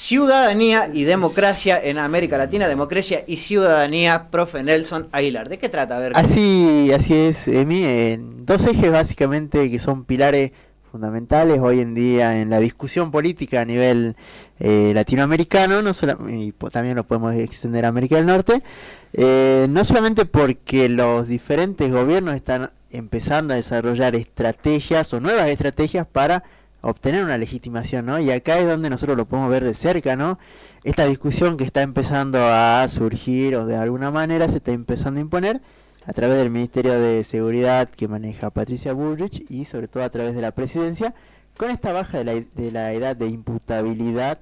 Ciudadanía y democracia en América Latina, democracia y ciudadanía, profe Nelson Aguilar. ¿De qué trata? A ver. Así es, Emi, en dos ejes básicamente que son pilares fundamentales hoy en día en la discusión política a nivel latinoamericano, no también lo podemos extender a América del Norte, no solamente porque los diferentes gobiernos están empezando a desarrollar estrategias o nuevas estrategias para obtener una legitimación, ¿no? Y acá es donde nosotros lo podemos ver de cerca, ¿no? Esta discusión que está empezando a surgir o de alguna manera se está empezando a imponer a través del Ministerio de Seguridad que maneja Patricia Bullrich y sobre todo a través de la presidencia, con esta baja de la edad de imputabilidad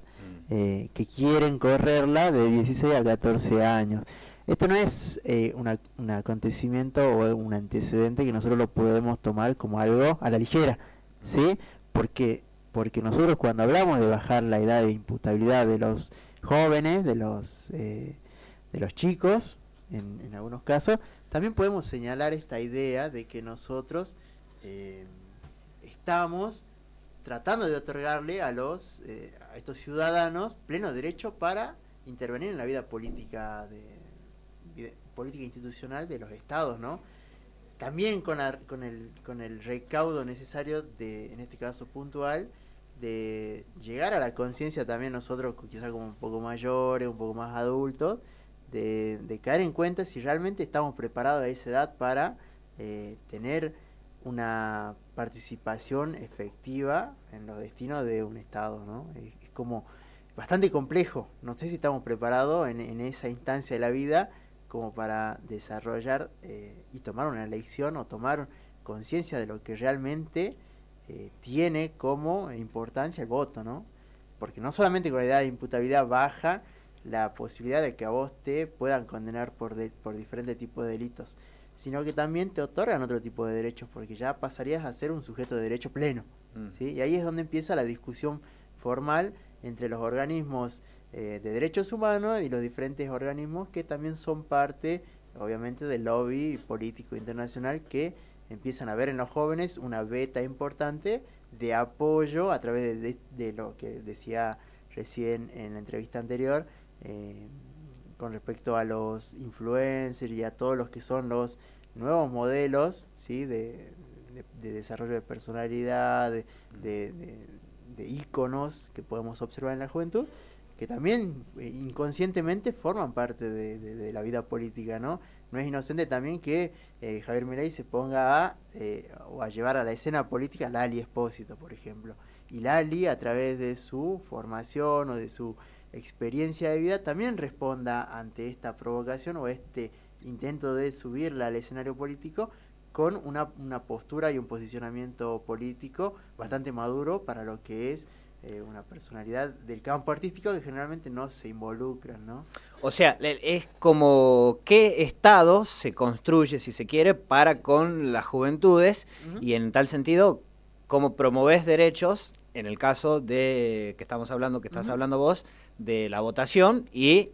que quieren correrla de 16 a 14 años. Esto no es un acontecimiento o un antecedente que nosotros lo podemos tomar como algo a la ligera, ¿sí? Porque nosotros cuando hablamos de bajar la edad de imputabilidad de los jóvenes, de los chicos, en algunos casos, también podemos señalar esta idea de que nosotros estamos tratando de otorgarle a estos ciudadanos pleno derecho para intervenir en la vida política política institucional de los estados, ¿no? También con el recaudo necesario en este caso puntual, de llegar a la conciencia también nosotros, quizás como un poco mayores, un poco más adultos, de caer en cuenta si realmente estamos preparados a esa edad para tener una participación efectiva en los destinos de un Estado, ¿no? Es como bastante complejo. No sé si estamos preparados en esa instancia de la vida como para desarrollar y tomar una elección o tomar conciencia de lo que realmente tiene como importancia el voto, ¿no? Porque no solamente con la edad de imputabilidad baja la posibilidad de que a vos te puedan condenar por diferentes tipos de delitos, sino que también te otorgan otro tipo de derechos, porque ya pasarías a ser un sujeto de derecho pleno, ¿sí? Y ahí es donde empieza la discusión formal entre los organismos de derechos humanos y los diferentes organismos que también son parte, obviamente, del lobby político internacional, que empiezan a ver en los jóvenes una beta importante de apoyo a través de lo que decía recién en la entrevista anterior, con respecto a los influencers y a todos los que son los nuevos modelos, ¿sí? de desarrollo de personalidad, de íconos que podemos observar en la juventud, que también inconscientemente forman parte de la vida política, ¿no? No es inocente también que Javier Milei se ponga o a llevar a la escena política a Lali Espósito, por ejemplo. Y Lali, a través de su formación o de su experiencia de vida, también responda ante esta provocación o este intento de subirla al escenario político con una postura y un posicionamiento político bastante maduro para lo que es una personalidad del campo artístico que generalmente no se involucran, ¿no? O sea, es como qué Estado se construye, si se quiere, para con las juventudes, y en tal sentido, cómo promovés derechos, en el caso de que estamos hablando, que estás hablando vos, de la votación, y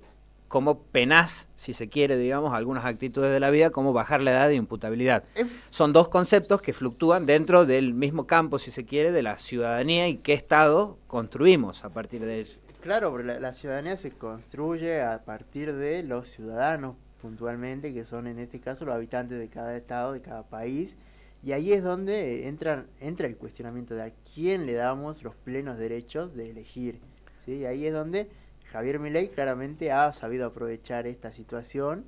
cómo penás, si se quiere, digamos, algunas actitudes de la vida, como bajar la edad de imputabilidad. Son dos conceptos que fluctúan dentro del mismo campo, si se quiere, de la ciudadanía y qué Estado construimos a partir de ello. Claro, porque la ciudadanía se construye a partir de los ciudadanos puntualmente, que son en este caso los habitantes de cada estado, de cada país, y ahí es donde entra el cuestionamiento de a quién le damos los plenos derechos de elegir, ¿sí? Y ahí es donde Javier Milei claramente ha sabido aprovechar esta situación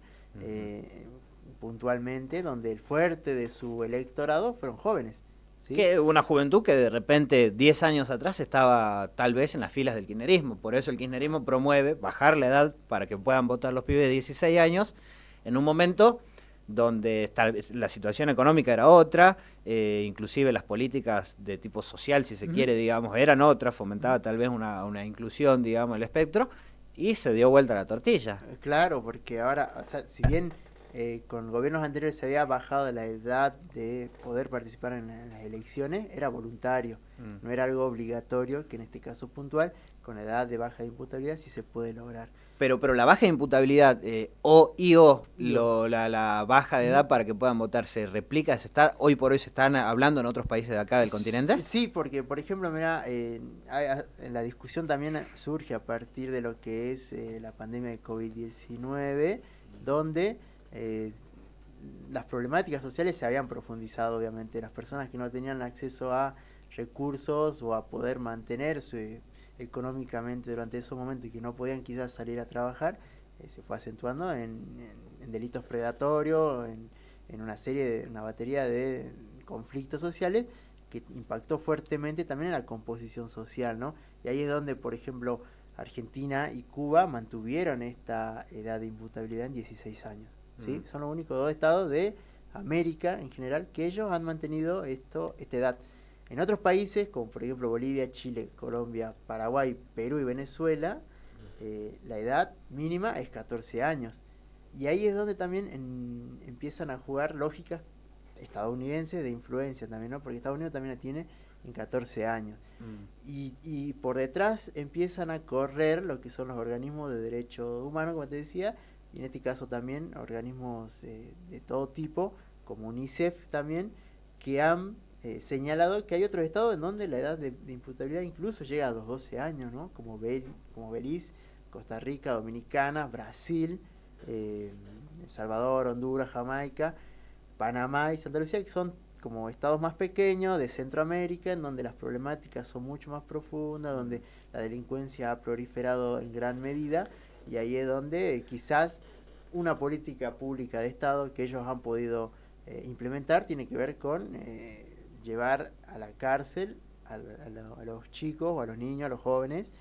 puntualmente, donde el fuerte de su electorado fueron jóvenes, ¿sí? Que una juventud que de repente 10 años atrás estaba tal vez en las filas del kirchnerismo. Por eso el kirchnerismo promueve bajar la edad para que puedan votar los pibes de 16 años en un momento donde la situación económica era otra, inclusive las políticas de tipo social, si se quiere, digamos, eran otras, fomentaba tal vez una inclusión, digamos, el espectro, y se dio vuelta la tortilla. Claro, porque ahora, o sea, si bien con gobiernos anteriores se había bajado la edad de poder participar en las elecciones, era voluntario, no era algo obligatorio, que en este caso puntual, con edad de baja imputabilidad sí se puede lograr. Pero la baja de imputabilidad la baja de edad para que puedan votar, ¿se replica? Hoy por hoy se están hablando en otros países de acá del continente? Sí, porque por ejemplo, mira, la discusión también surge a partir de lo que es la pandemia de COVID-19, donde las problemáticas sociales se habían profundizado, obviamente. Las personas que no tenían acceso a recursos o a poder mantenerse económicamente durante esos momentos y que no podían quizás salir a trabajar, se fue acentuando en delitos predatorios, en una batería de conflictos sociales que impactó fuertemente también en la composición social, ¿no? Y ahí es donde, por ejemplo, Argentina y Cuba mantuvieron esta edad de imputabilidad en 16 años, ¿sí? Son los únicos dos estados de América en general que ellos han mantenido esta edad. En otros países, como por ejemplo Bolivia, Chile, Colombia, Paraguay, Perú y Venezuela, la edad mínima es 14 años. Y ahí es donde también empiezan a jugar lógicas estadounidenses de influencia también, ¿no? Porque Estados Unidos también la tiene en 14 años. Y por detrás empiezan a correr lo que son los organismos de derechos humanos, como te decía, y en este caso también organismos de todo tipo, como UNICEF también, que han señalado que hay otros estados en donde la edad de imputabilidad incluso llega a los 12 años, ¿no? Como Belice, Costa Rica, Dominicana, Brasil, El Salvador, Honduras, Jamaica, Panamá y Santa Lucía, que son como estados más pequeños de Centroamérica, en donde las problemáticas son mucho más profundas, donde la delincuencia ha proliferado en gran medida, y ahí es donde quizás una política pública de Estado que ellos han podido implementar tiene que ver con llevar a la cárcel a los chicos o a los niños, a los jóvenes,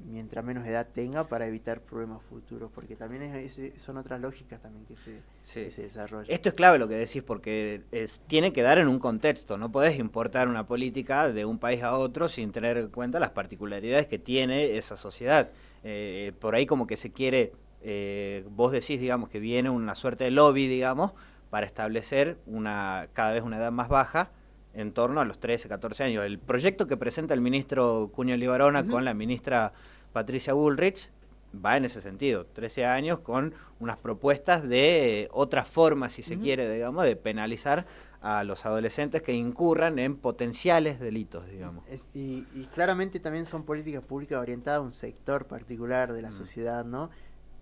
mientras menos edad tenga, para evitar problemas futuros, porque también son otras lógicas también que se desarrollan. Esto es clave lo que decís, porque tiene que dar en un contexto. No podés importar una política de un país a otro sin tener en cuenta las particularidades que tiene esa sociedad. Por ahí como que se quiere, vos decís, digamos, que viene una suerte de lobby, digamos, para establecer cada vez una edad más baja, en torno a los 13, 14 años. El proyecto que presenta el ministro Cuño Libarona con la ministra Patricia Bullrich va en ese sentido, 13 años con unas propuestas de otras formas, si se quiere, digamos, de penalizar a los adolescentes que incurran en potenciales delitos, digamos. Y claramente también son políticas públicas orientadas a un sector particular de la sociedad, ¿no?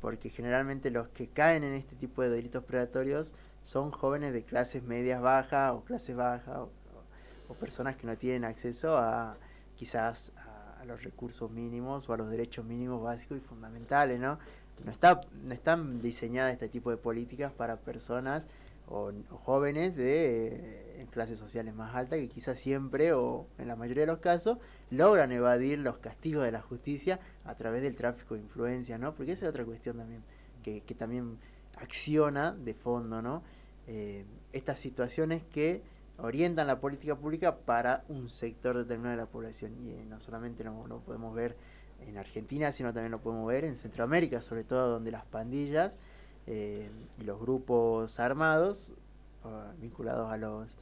Porque generalmente los que caen en este tipo de delitos predatorios son jóvenes de clases medias bajas o clases bajas, o personas que no tienen acceso a quizás a los recursos mínimos o a los derechos mínimos básicos y fundamentales, ¿no? No están diseñadas este tipo de políticas para personas o jóvenes en clases sociales más altas, que quizás siempre o en la mayoría de los casos logran evadir los castigos de la justicia a través del tráfico de influencias, ¿no? Porque esa es otra cuestión también que también acciona de fondo, ¿no? Estas situaciones que orientan la política pública para un sector determinado de la población, y no solamente lo podemos ver en Argentina, sino también lo podemos ver en Centroamérica, sobre todo donde las pandillas y los grupos armados vinculados a los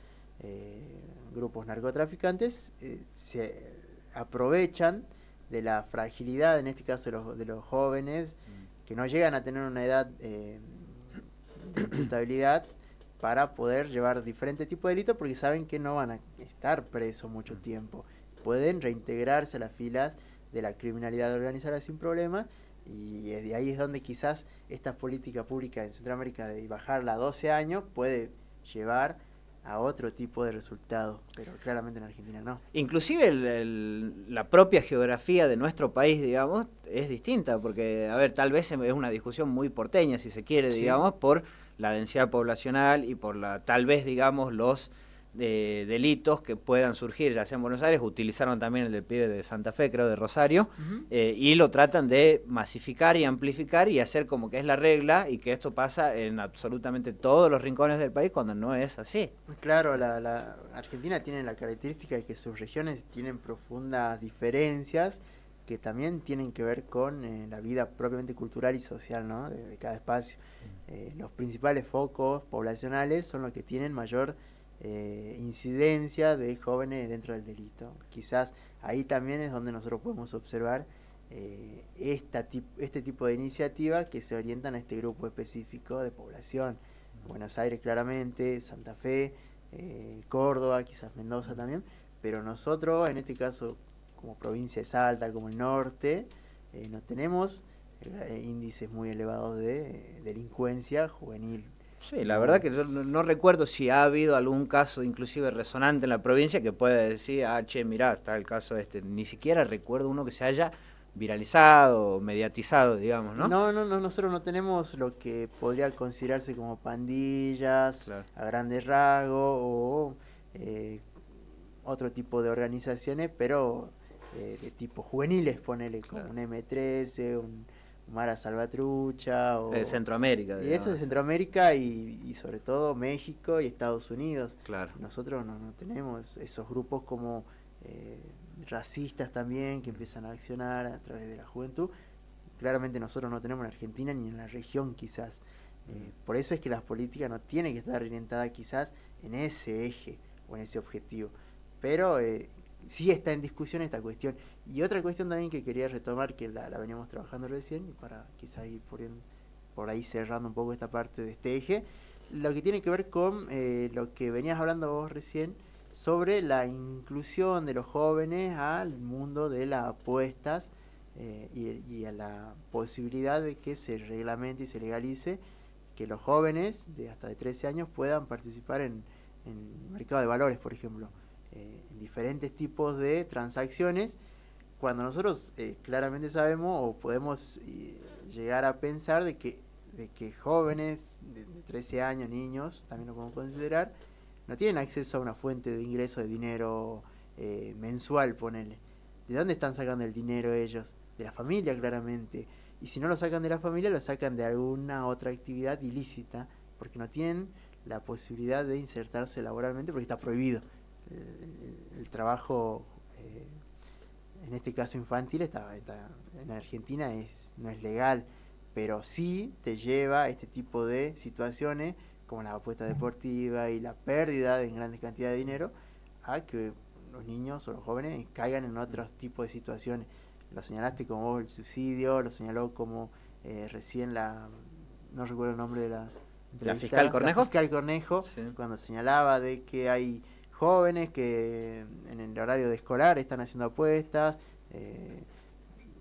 grupos narcotraficantes se aprovechan de la fragilidad, en este caso de los jóvenes que no llegan a tener una edad de imputabilidad, para poder llevar diferentes tipos de delitos, porque saben que no van a estar presos mucho tiempo. Pueden reintegrarse a las filas de la criminalidad organizada sin problemas, y de ahí es donde quizás esta política pública en Centroamérica de bajarla a 12 años puede llevar a otro tipo de resultados, pero claramente en Argentina no. Inclusive la propia geografía de nuestro país, digamos, es distinta, porque, a ver, tal vez es una discusión muy porteña, si se quiere, digamos, por la densidad poblacional y por tal vez, digamos, los delitos que puedan surgir, ya sea en Buenos Aires. Utilizaron también el del pibe de Santa Fe, creo, de Rosario, y lo tratan de masificar y amplificar y hacer como que es la regla y que esto pasa en absolutamente todos los rincones del país, cuando no es así. Claro, la Argentina tiene la característica de que sus regiones tienen profundas diferencias que también tienen que ver con la vida propiamente cultural y social, ¿no? de cada espacio. Los principales focos poblacionales son los que tienen mayor incidencia de jóvenes dentro del delito. Quizás ahí también es donde nosotros podemos observar este tipo de iniciativas que se orientan a este grupo específico de población. Buenos Aires claramente, Santa Fe, Córdoba, quizás Mendoza también, pero nosotros en este caso como provincia de Salta, como el norte, no tenemos índices muy elevados de delincuencia juvenil. Sí, la verdad que yo no recuerdo si ha habido algún caso inclusive resonante en la provincia que pueda decir, che, mirá, está el caso este. Ni siquiera recuerdo uno que se haya viralizado, mediatizado, digamos, ¿no? No, nosotros no tenemos lo que podría considerarse como pandillas, claro, a grandes rasgos, o otro tipo de organizaciones, pero de tipo juveniles, ponele, como claro, un M13, un Mara Salvatrucha, o de Centroamérica, digamos. Y eso de Centroamérica y sobre todo México y Estados Unidos. Claro. Nosotros no tenemos esos grupos como racistas también que empiezan a accionar a través de la juventud. Claramente nosotros no tenemos en Argentina ni en la región quizás. Por eso es que las políticas no tienen que estar orientadas quizás en ese eje o en ese objetivo. Pero sí está en discusión esta cuestión. Y otra cuestión también que quería retomar, que la veníamos trabajando recién, y para quizás ir por ahí cerrando un poco esta parte de este eje, lo que tiene que ver con lo que venías hablando vos recién, sobre la inclusión de los jóvenes al mundo de las apuestas y a la posibilidad de que se reglamente y se legalice que los jóvenes de hasta de 13 años puedan participar en mercado de valores, por ejemplo, en diferentes tipos de transacciones, cuando nosotros claramente sabemos o podemos llegar a pensar de que jóvenes de 13 años, niños, también lo podemos considerar, no tienen acceso a una fuente de ingreso de dinero mensual, ponele. ¿De dónde están sacando el dinero ellos? De la familia, claramente. Y si no lo sacan de la familia, lo sacan de alguna otra actividad ilícita, porque no tienen la posibilidad de insertarse laboralmente, porque está prohibido. El trabajo, en este caso infantil, en Argentina no es legal, pero sí te lleva a este tipo de situaciones, como la apuesta deportiva y la pérdida en grandes cantidades de dinero, a que los niños o los jóvenes caigan en otros tipos de situaciones. Lo señalaste como vos el subsidio, lo señaló como recién no recuerdo el nombre de la fiscal Cornejo. La fiscal Cornejo, sí, cuando señalaba de que hay jóvenes que en el horario de escolar están haciendo apuestas,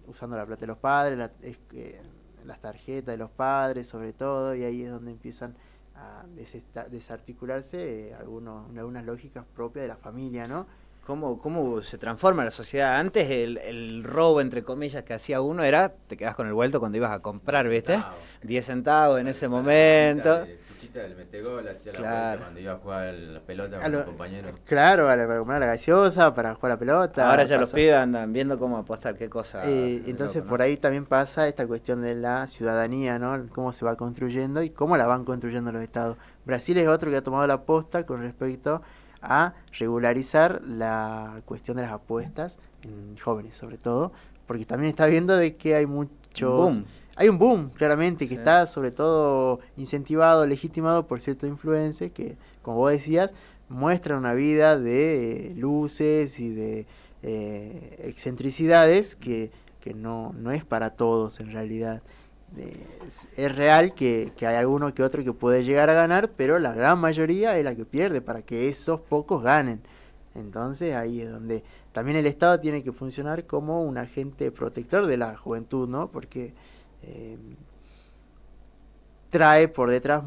usando la plata de los padres, las tarjetas de los padres sobre todo, y ahí es donde empiezan a desarticularse algunas lógicas propias de la familia, ¿no? ¿Cómo se transforma la sociedad? Antes el robo, entre comillas, que hacía uno era, te quedás con el vuelto cuando ibas a comprar, ¿viste? 10 centavos en ese momento. Fichita del metegol, hacía claro, la vuelta cuando iba a jugar la pelota con los compañeros. Claro, para comprar la gaseosa, para jugar la pelota. Ahora ya los pibes andan viendo cómo apostar, qué cosa. Entonces loco, ¿no? Por ahí también pasa esta cuestión de la ciudadanía, ¿no? Cómo se va construyendo y cómo la van construyendo los estados. Brasil es otro que ha tomado la posta con respecto a regularizar la cuestión de las apuestas en jóvenes, sobre todo, porque también está viendo de que hay hay un boom, claramente, que sí, está sobre todo incentivado, legitimado por ciertos influencers que, como vos decías, muestran una vida de luces y de excentricidades que no es para todos en realidad. Es real que hay alguno que otro que puede llegar a ganar, pero la gran mayoría es la que pierde para que esos pocos ganen. Entonces ahí es donde también el Estado tiene que funcionar como un agente protector de la juventud, ¿no? Porque trae por detrás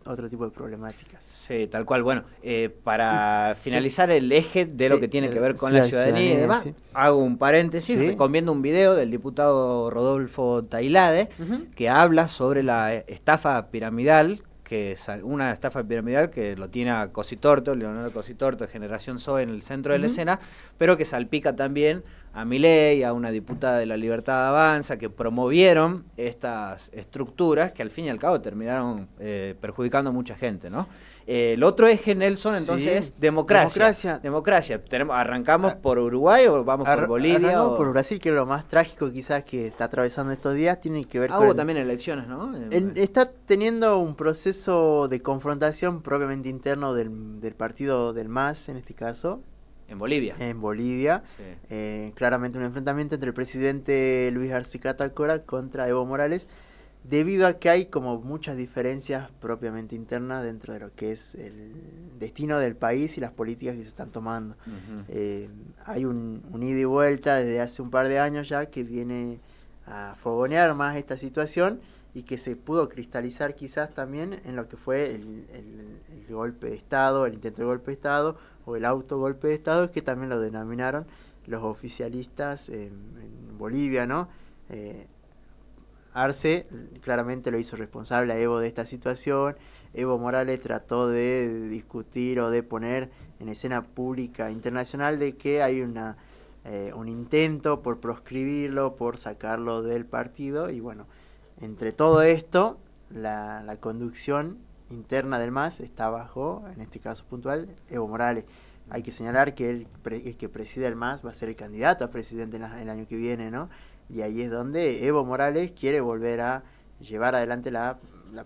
otro tipo de problemáticas. Sí, tal cual. Bueno, para finalizar el eje de lo que tiene que ver con la ciudadanía y demás, hago un paréntesis, recomiendo un video del diputado Rodolfo Tailade, que habla sobre la estafa piramidal, que es una estafa piramidal que lo tiene a Cositorto, Leonardo Cositorto, de Generación Zoe en el centro de la escena, pero que salpica también a Milei, a una diputada de La Libertad Avanza, que promovieron estas estructuras que al fin y al cabo terminaron perjudicando a mucha gente, ¿no? El otro eje, Nelson, entonces, es democracia. ¿Arrancamos por Uruguay o vamos por Bolivia? Arrancamos por Brasil, que es lo más trágico quizás que está atravesando estos días, tiene que ver hubo también elecciones, ¿no? Está teniendo un proceso de confrontación propiamente interno del partido del MAS, en este caso, En Bolivia. En Bolivia. Sí. Claramente un enfrentamiento entre el presidente Luis Arce Catacora contra Evo Morales, debido a que hay como muchas diferencias propiamente internas dentro de lo que es el destino del país y las políticas que se están tomando. Hay un ida y vuelta desde hace un par de años ya que viene a fogonear más esta situación y que se pudo cristalizar quizás también en lo que fue el golpe de Estado, el intento de golpe de Estado o el autogolpe de Estado, que también lo denominaron los oficialistas en Bolivia, ¿no? Arce claramente lo hizo responsable a Evo de esta situación. Evo Morales trató de discutir o de poner en escena pública internacional de que hay un intento por proscribirlo, por sacarlo del partido, y bueno, entre todo esto, la conducción interna del MAS está bajo, en este caso puntual, Evo Morales. Hay que señalar que el que preside el MAS va a ser el candidato a presidente el año que viene, ¿no? Y ahí es donde Evo Morales quiere volver a llevar adelante la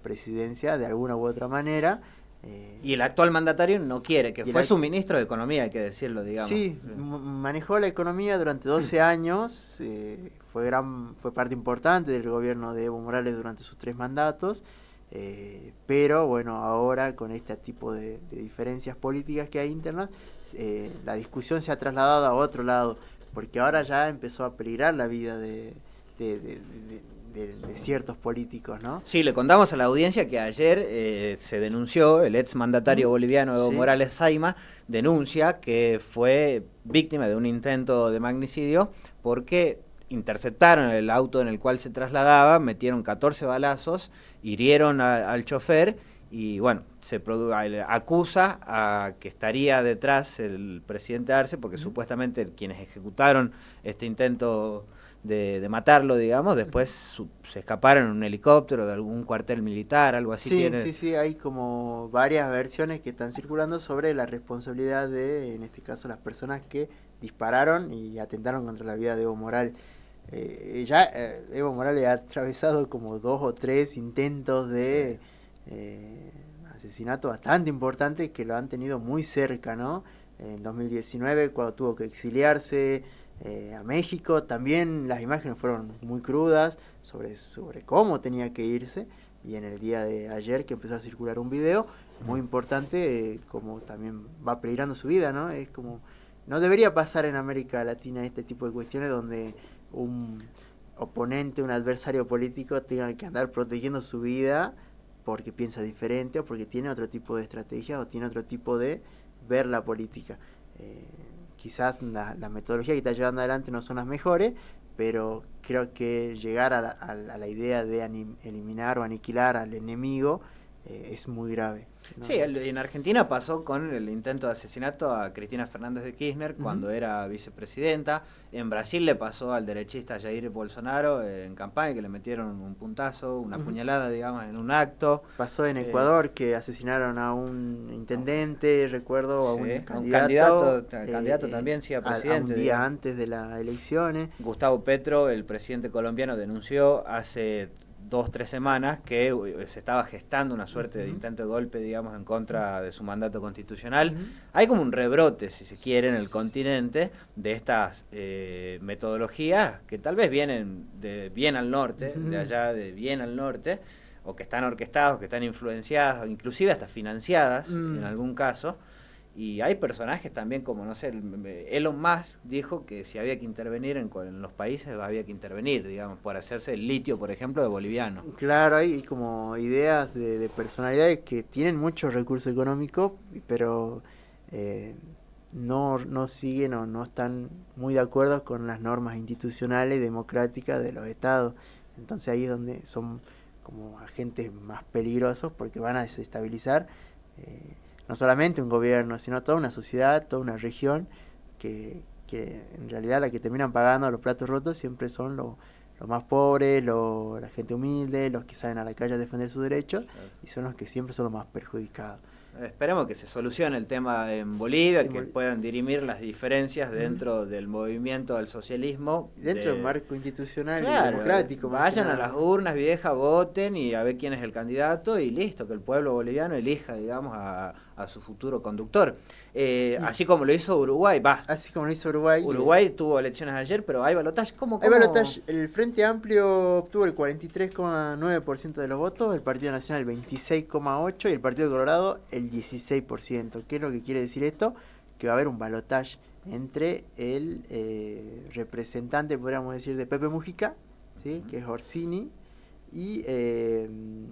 presidencia de alguna u otra manera. Y el actual mandatario no quiere, que fue su ministro de Economía, hay que decirlo, digamos. Sí, manejó la economía durante 12 años, fue parte importante del gobierno de Evo Morales durante sus 3 mandatos, pero bueno, ahora con este tipo de diferencias políticas que hay internas, la discusión se ha trasladado a otro lado, porque ahora ya empezó a peligrar la vida de ciertos políticos, ¿no? Sí, le contamos a la audiencia que ayer se denunció, el ex mandatario boliviano Evo Morales Saima denuncia que fue víctima de un intento de magnicidio porque interceptaron el auto en el cual se trasladaba, metieron 14 balazos, hirieron al chofer y bueno, acusa a que estaría detrás el presidente Arce porque supuestamente quienes ejecutaron este intento de matarlo, digamos, después se escaparon en un helicóptero de algún cuartel militar, algo así. Sí, hay como varias versiones que están circulando sobre la responsabilidad de, en este caso, las personas que dispararon y atentaron contra la vida de Evo Morales. Evo Morales ha atravesado como 2 o 3 intentos de asesinato bastante importantes que lo han tenido muy cerca, ¿no? En 2019, cuando tuvo que exiliarse a México, también las imágenes fueron muy crudas sobre cómo tenía que irse, y en el día de ayer que empezó a circular un video muy importante, como también va peligrando su vida, ¿no? Es como, no debería pasar en América Latina este tipo de cuestiones donde un oponente, un adversario político tenga que andar protegiendo su vida porque piensa diferente o porque tiene otro tipo de estrategia o tiene otro tipo de ver la política. Quizás la metodología que está llevando adelante no son las mejores, pero creo que llegar a la idea de eliminar o aniquilar al enemigo es muy grave, ¿no? Sí, en Argentina pasó con el intento de asesinato a Cristina Fernández de Kirchner cuando era vicepresidenta. En Brasil le pasó al derechista Jair Bolsonaro en campaña, que le metieron un puntazo, una puñalada, digamos, en un acto. Pasó en Ecuador, que asesinaron a un intendente, recuerdo, a un candidato también, sí, a presidente. Un día antes de las elecciones. Gustavo Petro, el presidente colombiano, denunció hace 2-3 semanas que se estaba gestando una suerte de intento de golpe, digamos, en contra de su mandato constitucional. Hay como un rebrote, si se quiere, en el continente de estas metodologías que tal vez vienen de bien al norte, de allá de bien al norte, o que están orquestadas, que están influenciadas, o inclusive hasta financiadas en algún caso. Y hay personajes también como, no sé, Elon Musk dijo que si había que intervenir en los países, había que intervenir, digamos, por hacerse el litio, por ejemplo, de boliviano. Claro, hay como ideas de personalidades que tienen mucho recurso económico, pero no siguen o no están muy de acuerdo con las normas institucionales y democráticas de los estados. Entonces ahí es donde son como agentes más peligrosos porque van a desestabilizar no solamente un gobierno, sino toda una sociedad, toda una región, que en realidad la que terminan pagando los platos rotos siempre son los más pobres, la gente humilde, los que salen a la calle a defender sus derechos, y son los que siempre son los más perjudicados. Esperemos que se solucione el tema en Bolivia, Sí, que puedan dirimir las diferencias dentro del movimiento del socialismo. Dentro del marco institucional y Claro, democrático. vayan a las urnas viejas, voten y a ver quién es el candidato y listo, que el pueblo boliviano elija, digamos, a su futuro conductor. Así como lo hizo Uruguay, Así como lo hizo Uruguay. Uruguay tuvo elecciones ayer, pero hay balotaje. Hay balotaje. El Frente Amplio obtuvo el 43,9% de los votos, el Partido Nacional el 26,8% y el Partido Colorado el 16%. ¿Qué es lo que quiere decir esto? Que va a haber un balotaje entre el representante, podríamos decir, de Pepe Mujica, ¿sí? Que es Orsini, y el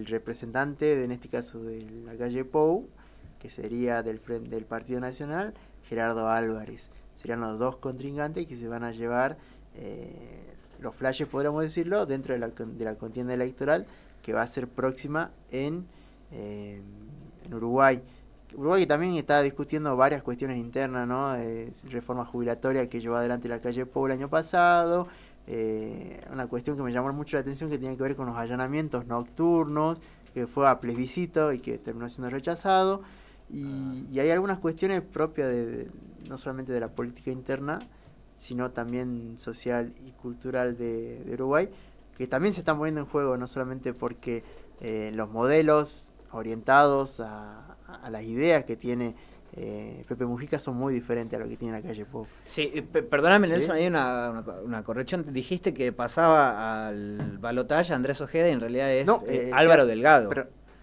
representante, en este caso de la calle Pou, que sería del Partido Nacional, Gerardo Álvarez. Serían los dos contrincantes que se van a llevar los flashes, podríamos decirlo, dentro de la contienda electoral que va a ser próxima en Uruguay. Uruguay también está discutiendo varias cuestiones internas, ¿no? Reforma jubilatoria que llevó adelante la calle Pou el año pasado. Una cuestión que me llamó mucho la atención que tiene que ver con los allanamientos nocturnos, que fue a plebiscito y que terminó siendo rechazado. Y hay algunas cuestiones propias no solamente de la política interna, sino también social y cultural de Uruguay, que también se están poniendo en juego, no solamente porque los modelos orientados a las ideas que tiene Pepe Mujica son muy diferentes a lo que tiene la calle Pou. Sí, perdóname, ¿Sí? Nelson, hay una corrección. Dijiste que pasaba al balotaje Andrés Ojeda y en realidad es Álvaro Delgado.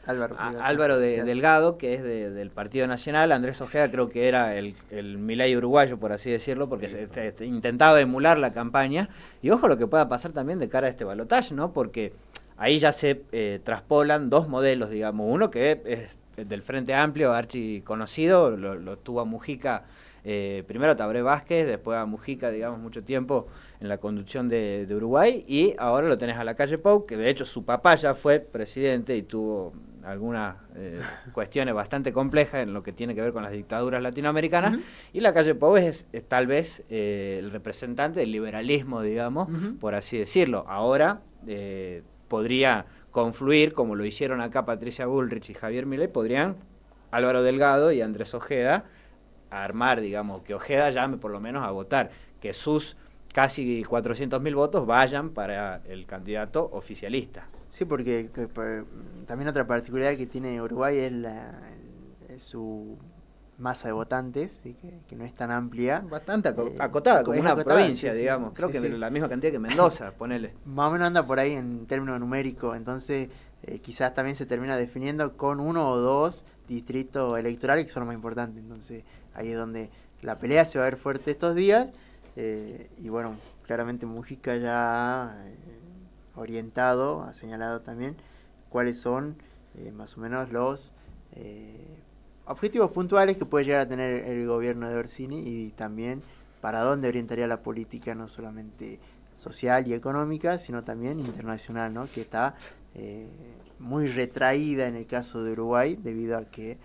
Álvaro Delgado, que es del Partido Nacional. Andrés Ojeda creo que era el Milei uruguayo, por así decirlo, porque intentaba emular la campaña. Y ojo lo que pueda pasar también de cara a este balotaje, ¿no? Porque ahí ya se traspolan dos modelos, digamos. Uno que es del Frente Amplio, archiconocido, lo tuvo a Mujica, primero a Tabaré Vázquez, después a Mujica, digamos, mucho tiempo en la conducción de Uruguay, y ahora lo tenés a la calle Pou, que de hecho su papá ya fue presidente y tuvo algunas cuestiones bastante complejas en lo que tiene que ver con las dictaduras latinoamericanas, y la calle Pou es tal vez el representante del liberalismo, digamos, por así decirlo. Ahora podría confluir, como lo hicieron acá Patricia Bullrich y Javier Milei, podrían Álvaro Delgado y Andrés Ojeda armar, digamos, que Ojeda llame por lo menos a votar, que sus casi 400.000 votos vayan para el candidato oficialista. Sí, porque también otra particularidad que tiene Uruguay es su masa de votantes, ¿sí? que no es tan amplia. Bastante acotada, como una provincia, sí, digamos. Creo que la misma cantidad que Mendoza, ponele. Más o menos anda por ahí en términos numéricos, entonces quizás también se termina definiendo con uno o dos distritos electorales que son los más importantes. Entonces ahí es donde la pelea se va a ver fuerte estos días. Y bueno, claramente Mujica ya ha orientado, ha señalado también cuáles son más o menos los objetivos puntuales que puede llegar a tener el gobierno de Orsini y también para dónde orientaría la política, no solamente social y económica, sino también internacional, ¿no? Que está muy retraída en el caso de Uruguay debido a que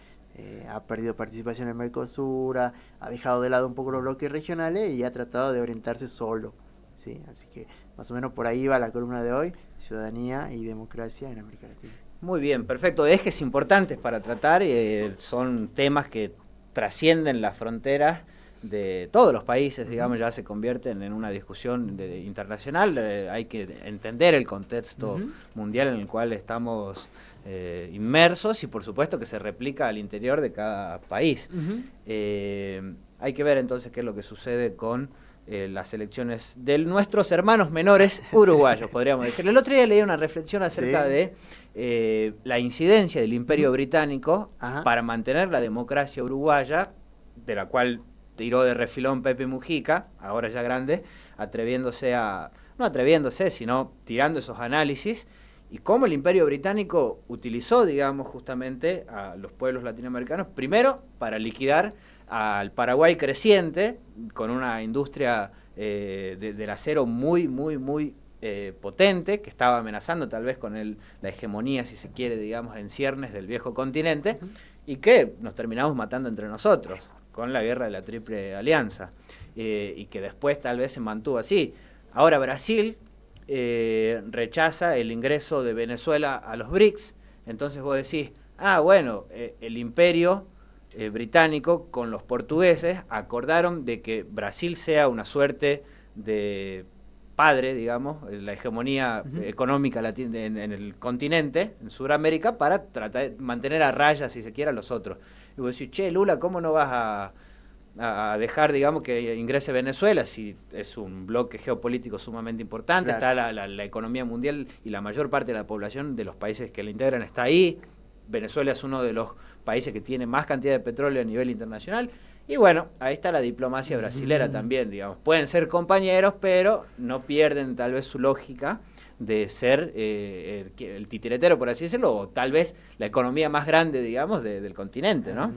ha perdido participación en Mercosur, ha dejado de lado un poco los bloques regionales y ha tratado de orientarse solo, ¿sí? Así que más o menos por ahí va la columna de hoy, ciudadanía y democracia en América Latina. Muy bien, perfecto. Ejes importantes para tratar, son temas que trascienden las fronteras de todos los países, digamos, ya se convierten en una discusión internacional. Hay que entender el contexto mundial en el cual estamos inmersos y por supuesto que se replica al interior de cada país. Hay que ver entonces qué es lo que sucede con las elecciones de nuestros hermanos menores uruguayos, podríamos decir. El otro día leí una reflexión acerca de la incidencia del Imperio Británico para mantener la democracia uruguaya, de la cual tiró de refilón Pepe Mujica, ahora ya grande, no atreviéndose, sino tirando esos análisis, y cómo el Imperio Británico utilizó, digamos, justamente a los pueblos latinoamericanos, primero para liquidar al Paraguay creciente, con una industria del acero muy potente, que estaba amenazando tal vez con la hegemonía, si se quiere, digamos, en ciernes del viejo continente, y que nos terminamos matando entre nosotros, con la guerra de la Triple Alianza, y que después tal vez se mantuvo así. Ahora Brasil rechaza el ingreso de Venezuela a los BRICS, entonces vos decís, bueno, el imperio británico con los portugueses acordaron de que Brasil sea una suerte de padre, digamos, la hegemonía económica en el continente, en Sudamérica, para tratar de mantener a raya, si se quiere, a los otros. Y vos decís, che, Lula, ¿cómo no vas a dejar, digamos, que ingrese Venezuela si es un bloque geopolítico sumamente importante? Claro. Está la economía mundial y la mayor parte de la población de los países que la integran está ahí. Venezuela es uno de los países que tiene más cantidad de petróleo a nivel internacional. Y bueno, ahí está la diplomacia brasilera también, digamos. Pueden ser compañeros, pero no pierden tal vez su lógica de ser el titiretero, por así decirlo, o tal vez la economía más grande, digamos, del continente, ¿no?